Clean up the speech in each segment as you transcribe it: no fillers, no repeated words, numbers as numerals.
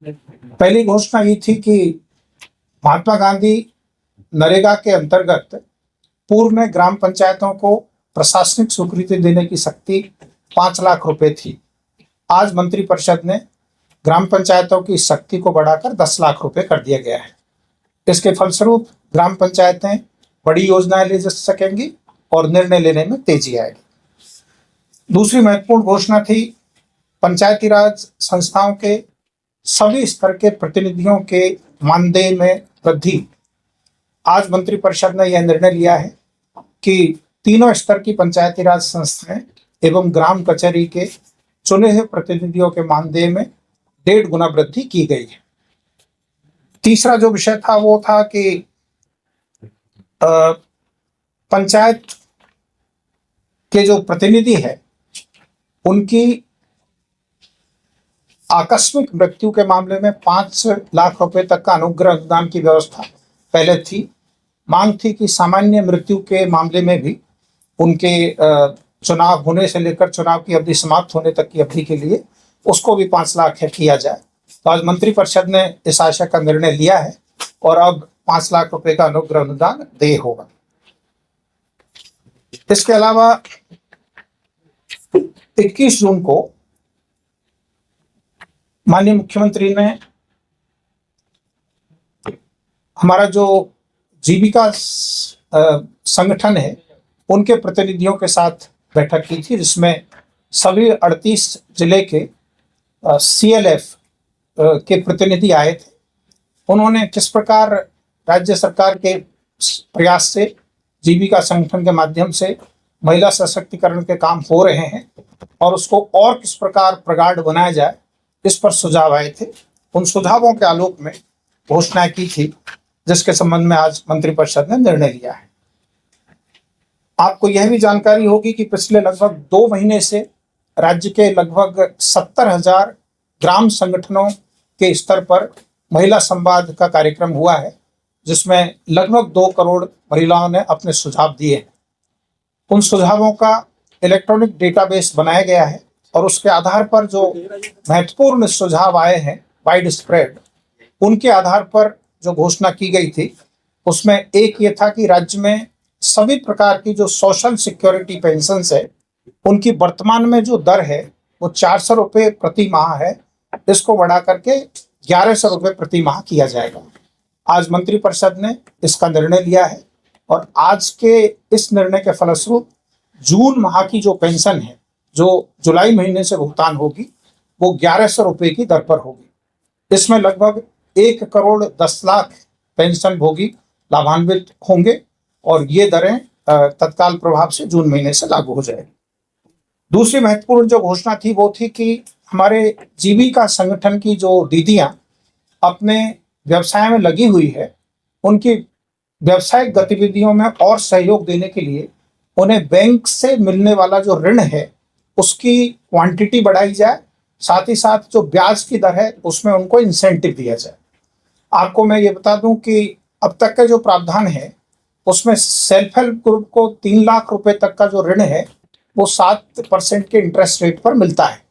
पहली घोषणा ये थी कि महात्मा गांधी नरेगा के अंतर्गत पूर्व में ग्राम पंचायतों को प्रशासनिक स्वीकृति देने की शक्ति 5 लाख रुपए थी। आज मंत्रिपरिषद ने ग्राम पंचायतों की शक्ति को बढ़ाकर 10 लाख रुपए कर दिया गया है। इसके फलस्वरूप ग्राम पंचायतें बड़ी योजनाएं ले जा सकेंगी और निर्णय लेने में तेजी आएगी। दूसरी महत्वपूर्ण घोषणा थी पंचायती राज संस्थाओं के सभी स्तर के प्रतिनिधियों के मानदेय में वृद्धि। आज मंत्रिपरिषद ने यह निर्णय लिया है कि तीनों स्तर की पंचायती राज संस्थाएं एवं ग्राम कचहरी के चुने हुए प्रतिनिधियों के मानदेय में 1.5 गुना वृद्धि की गई है। तीसरा जो विषय था वो था कि पंचायत के जो प्रतिनिधि है उनकी आकस्मिक मृत्यु के मामले में 5 लाख रुपए तक का अनुग्रह अनुदान की व्यवस्था पहले थी। मांग थी कि सामान्य मृत्यु के मामले में भी उनके चुनाव होने से लेकर चुनाव की अवधि समाप्त होने तक की अवधि के लिए उसको भी 5 लाख किया जाए। तो आज मंत्रिपरिषद ने इस आशय का निर्णय लिया है और अब 5 लाख रुपए का अनुग्रह अनुदान देय होगा। इसके अलावा 21 जून को माननीय मुख्यमंत्री ने हमारा जो जीविका संगठन है उनके प्रतिनिधियों के साथ बैठक की थी, जिसमें सभी 38 जिले के CLF के प्रतिनिधि आए थे। उन्होंने किस प्रकार राज्य सरकार के प्रयास से जीविका संगठन के माध्यम से महिला सशक्तिकरण के काम हो रहे हैं और उसको और किस प्रकार प्रगाढ़ बनाया जाए, इस पर सुझाव आए थे। उन सुझावों के आलोक में घोषणा की थी, जिसके संबंध में आज मंत्रिपरिषद ने निर्णय लिया है। आपको यह भी जानकारी होगी कि पिछले लगभग 2 महीने से राज्य के लगभग 70,000 ग्राम संगठनों के स्तर पर महिला संवाद का कार्यक्रम हुआ है, जिसमें लगभग 2 करोड़ महिलाओं ने अपने सुझाव दिए हैं। उन सुझावों का इलेक्ट्रॉनिक डेटाबेस बनाया गया है और उसके आधार पर जो महत्वपूर्ण सुझाव आए हैं वाइड स्प्रेड, उनके आधार पर जो घोषणा की गई थी उसमें एक ये था कि राज्य में सभी प्रकार की जो सोशल सिक्योरिटी पेंशन है उनकी वर्तमान में जो दर है वो 400 रुपये प्रति माह है, इसको बढ़ा करके 1100 रुपये प्रति माह किया जाएगा। आज मंत्रिपरिषद ने इसका निर्णय लिया है और आज के इस निर्णय के फलस्वरूप जून माह की जो पेंशन है जो जुलाई महीने से भुगतान होगी वो 1100 रुपये की दर पर होगी। इसमें लगभग 1 करोड़ 10 लाख पेंशन भोगी लाभान्वित होंगे और ये दरें तत्काल प्रभाव से जून महीने से लागू हो जाएगी। दूसरी महत्वपूर्ण जो घोषणा थी वो थी कि हमारे जीविका संगठन की जो दीदियां अपने व्यवसाय में लगी हुई है, उनकी व्यावसायिक गतिविधियों में और सहयोग देने के लिए उन्हें बैंक से मिलने वाला जो ऋण है उसकी क्वांटिटी बढ़ाई जाए, साथ ही साथ जो ब्याज की दर है उसमें उनको इंसेंटिव दिया जाए। आपको मैं ये बता दूं कि अब तक का जो प्रावधान है उसमें सेल्फ हेल्प ग्रुप को 3 लाख रुपए तक का जो ऋण है वो 7% के इंटरेस्ट रेट पर मिलता है,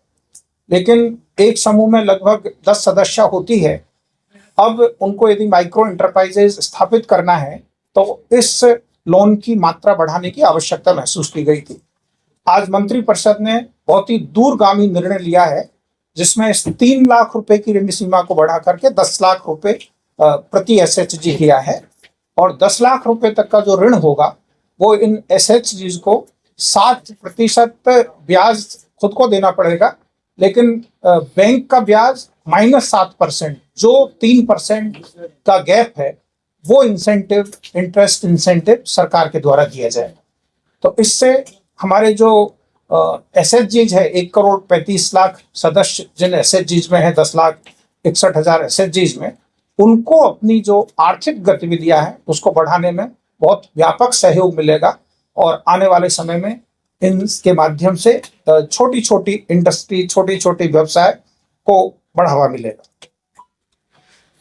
लेकिन एक समूह में लगभग 10 सदस्य होती है। अब उनको यदि माइक्रो एंटरप्राइजेज स्थापित करना है तो इस लोन की मात्रा बढ़ाने की आवश्यकता महसूस की गई थी। आज मंत्रिपरिषद ने बहुत ही दूरगामी निर्णय लिया है, जिसमें 3 लाख रुपए की ऋण सीमा को बढ़ा करके 10 लाख रुपए प्रति SHG किया है और 10 लाख रुपए तक का जो ऋण होगा वो इन SHGs को 7% ब्याज खुद को देना पड़ेगा, लेकिन बैंक का ब्याज -7%, जो 3% का गैप है वो इंटरेस्ट इंसेंटिव सरकार के द्वारा दिया जाएगा। तो इससे हमारे जो SHGs है 1 करोड़ 35 लाख सदस्य जिन SHGs में है 10,61,000 SHGs में, उनको अपनी जो आर्थिक गतिविधियां हैं उसको बढ़ाने में बहुत व्यापक सहयोग मिलेगा और आने वाले समय में इनके माध्यम से छोटी छोटी इंडस्ट्री, छोटी छोटी व्यवसाय को बढ़ावा मिलेगा।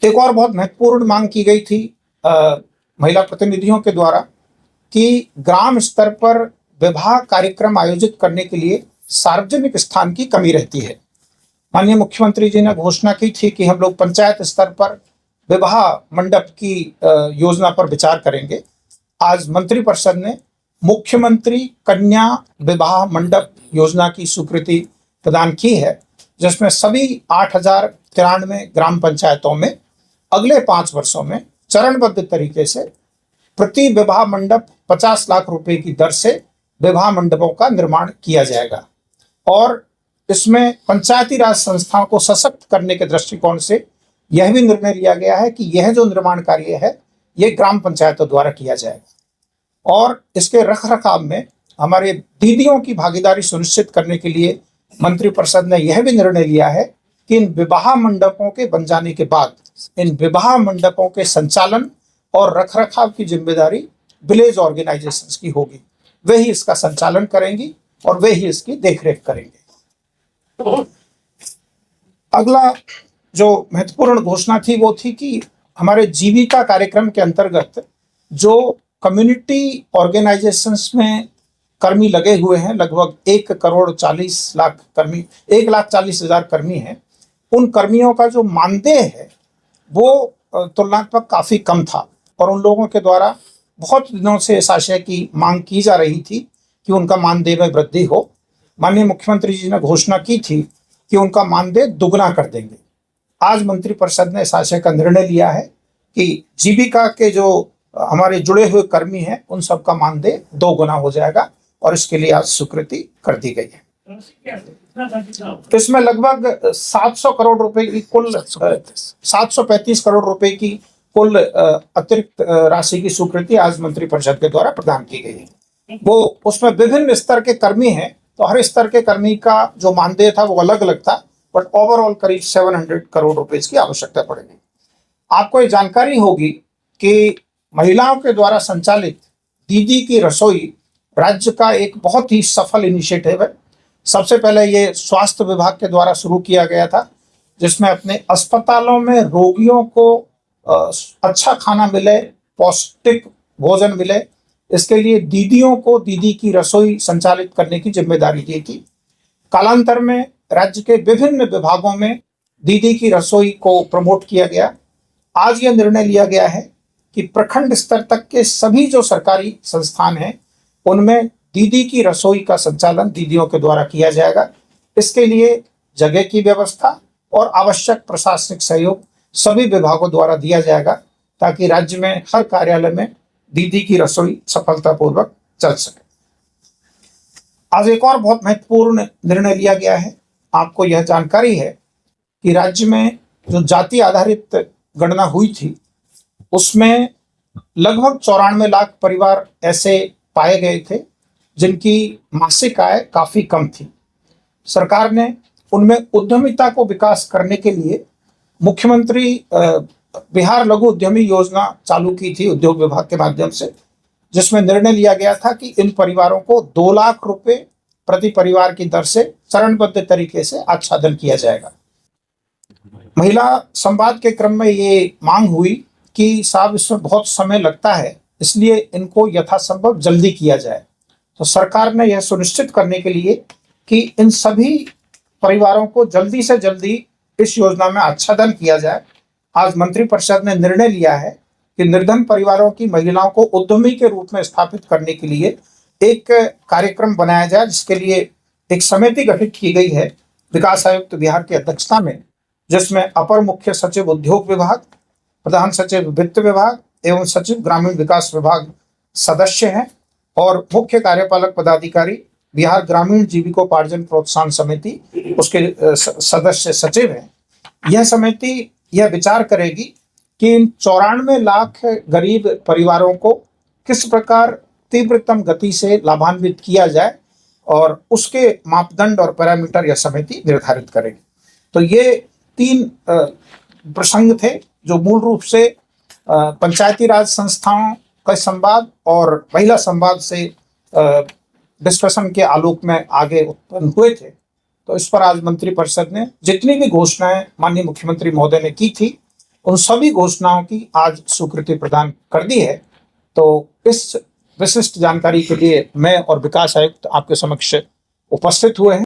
एक और बहुत महत्वपूर्ण मांग की गई थी महिला प्रतिनिधियों के द्वारा कि ग्राम स्तर पर विवाह कार्यक्रम आयोजित करने के लिए सार्वजनिक स्थान की कमी रहती है। माननीय मुख्यमंत्री जी ने घोषणा की थी कि हम लोग पंचायत स्तर पर विवाह मंडप की योजना पर विचार करेंगे। आज मंत्रिपरिषद ने मुख्यमंत्री कन्या विवाह मंडप योजना की स्वीकृति प्रदान की है, जिसमें सभी 8,093 ग्राम पंचायतों में अगले 5 वर्षों में चरणबद्ध तरीके से प्रति विवाह मंडप 50 लाख रुपए की दर से विवाह मंडपों का निर्माण किया जाएगा। और इसमें पंचायती राज संस्थाओं को सशक्त करने के दृष्टिकोण से यह भी निर्णय लिया गया है कि यह जो निर्माण कार्य है यह ग्राम पंचायतों द्वारा किया जाएगा। और इसके रखरखाव में हमारे दीदियों की भागीदारी सुनिश्चित करने के लिए मंत्रिपरिषद ने यह भी निर्णय लिया है कि इन विवाह मंडपों के बन जाने के बाद इन विवाह मंडपों के संचालन और रखरखाव की जिम्मेदारी विलेज ऑर्गेनाइजेशंस की होगी। वे ही इसका संचालन करेंगी और वे ही इसकी देखरेख करेंगे। अगला जो महत्वपूर्ण घोषणा थी वो थी कि हमारे जीविका कार्यक्रम के अंतर्गत जो कम्युनिटी ऑर्गेनाइजेशंस में कर्मी लगे हुए हैं, लगभग 1,40,00,000 कर्मी, 1,40,000 कर्मी हैं, उन कर्मियों का जो मानदेय है वो तुलनात्मक काफ़ी कम था और उन लोगों के द्वारा बहुत दिनों से इस आशय की मांग की जा रही थी कि उनका मानदेय में वृद्धि हो। माननीय मुख्यमंत्री जी ने घोषणा की थी कि उनका मानदेय दुगना कर देंगे। आज मंत्रिपरिषद ने इस आशय का निर्णय लिया है कि जीविका के जो हमारे जुड़े हुए कर्मी हैं उन सबका मानदेय 2 गुना हो जाएगा और इसके लिए आज स्वीकृति कर दी गई है। इसमें लगभग 700 करोड़ रुपए की कुल 735 करोड़ रुपए की कुल अतिरिक्त राशि की स्वीकृति आज मंत्रिपरिषद के द्वारा प्रदान की गई है। वो उसमें विभिन्न स्तर के कर्मी हैं, तो हर स्तर के कर्मी का जो मानदेय था वो अलग अलग था, बट ओवरऑल करीब 700 करोड़ रुपए की आवश्यकता पड़ेगी। आपको ये जानकारी होगी कि महिलाओं के द्वारा संचालित दीदी की रसोई राज्य का एक बहुत ही सफल इनिशिएटिव है। सबसे पहले ये स्वास्थ्य विभाग के द्वारा शुरू किया गया था, जिसमें अपने अस्पतालों में रोगियों को अच्छा खाना मिले, पौष्टिक भोजन मिले, इसके लिए दीदियों को दीदी की रसोई संचालित करने की जिम्मेदारी दी थी। कालांतर में राज्य के विभिन्न विभागों में दीदी की रसोई को प्रमोट किया गया। आज यह निर्णय लिया गया है कि प्रखंड स्तर तक के सभी जो सरकारी संस्थान हैं उनमें दीदी की रसोई का संचालन दीदियों के द्वारा किया जाएगा। इसके लिए जगह की व्यवस्था और आवश्यक प्रशासनिक सहयोग सभी विभागों द्वारा दिया जाएगा ताकि राज्य में हर कार्यालय में दीदी की रसोई सफलतापूर्वक चल सके। आज एक और बहुत महत्वपूर्ण निर्णय लिया गया है। आपको यह जानकारी है कि राज्य में जो जाति आधारित गणना हुई थी उसमें लगभग 94 लाख परिवार ऐसे पाए गए थे जिनकी मासिक आय काफी कम थी। सरकार ने उनमें उद्यमिता को विकास करने के लिए मुख्यमंत्री बिहार लघु उद्यमी योजना चालू की थी उद्योग विभाग के माध्यम से, जिसमें निर्णय लिया गया था कि इन परिवारों को 2 लाख रुपए प्रति परिवार की दर से चरणबद्ध तरीके से आच्छादन किया जाएगा। महिला संवाद के क्रम में ये मांग हुई कि साहब इसमें बहुत समय लगता है, इसलिए इनको यथासंभव जल्दी किया जाए। तो सरकार ने यह सुनिश्चित करने के लिए कि इन सभी परिवारों को जल्दी से जल्दी इस योजना में आच्छादन किया जाए, आज मंत्रिपरिषद ने निर्णय लिया है कि निर्धन परिवारों की महिलाओं को उद्यमी के रूप में स्थापित करने के लिए एक कार्यक्रम बनाया जाए, जिसके लिए एक समिति गठित की गई है विकास आयुक्त बिहार की अध्यक्षता में, जिसमें अपर मुख्य सचिव उद्योग विभाग, प्रधान सचिव वित्त विभाग एवं सचिव ग्रामीण विकास विभाग सदस्य हैं और मुख्य कार्यपालक पदाधिकारी बिहार ग्रामीण जीविकोपार्जन प्रोत्साहन समिति उसके सदस्य सचिव हैं। यह समिति यह विचार करेगी कि इन 94 लाख गरीब परिवारों को किस प्रकार तीव्रतम गति से लाभान्वित किया जाए और उसके मापदंड और पैरामीटर यह समिति निर्धारित करेगी। तो ये 3 प्रसंग थे जो मूल रूप से पंचायती राज संस्थाओं का संवाद और महिला संवाद से डिस्कशन के आलोक में आगे उत्पन्न हुए थे। तो इस पर आज मंत्रिपरिषद ने जितनी भी घोषणाएं माननीय मुख्यमंत्री महोदय ने की थी उन सभी घोषणाओं की आज स्वीकृति प्रदान कर दी है। तो इस विशिष्ट जानकारी के लिए मैं और विकास आयुक्त आपके समक्ष उपस्थित हुए हैं।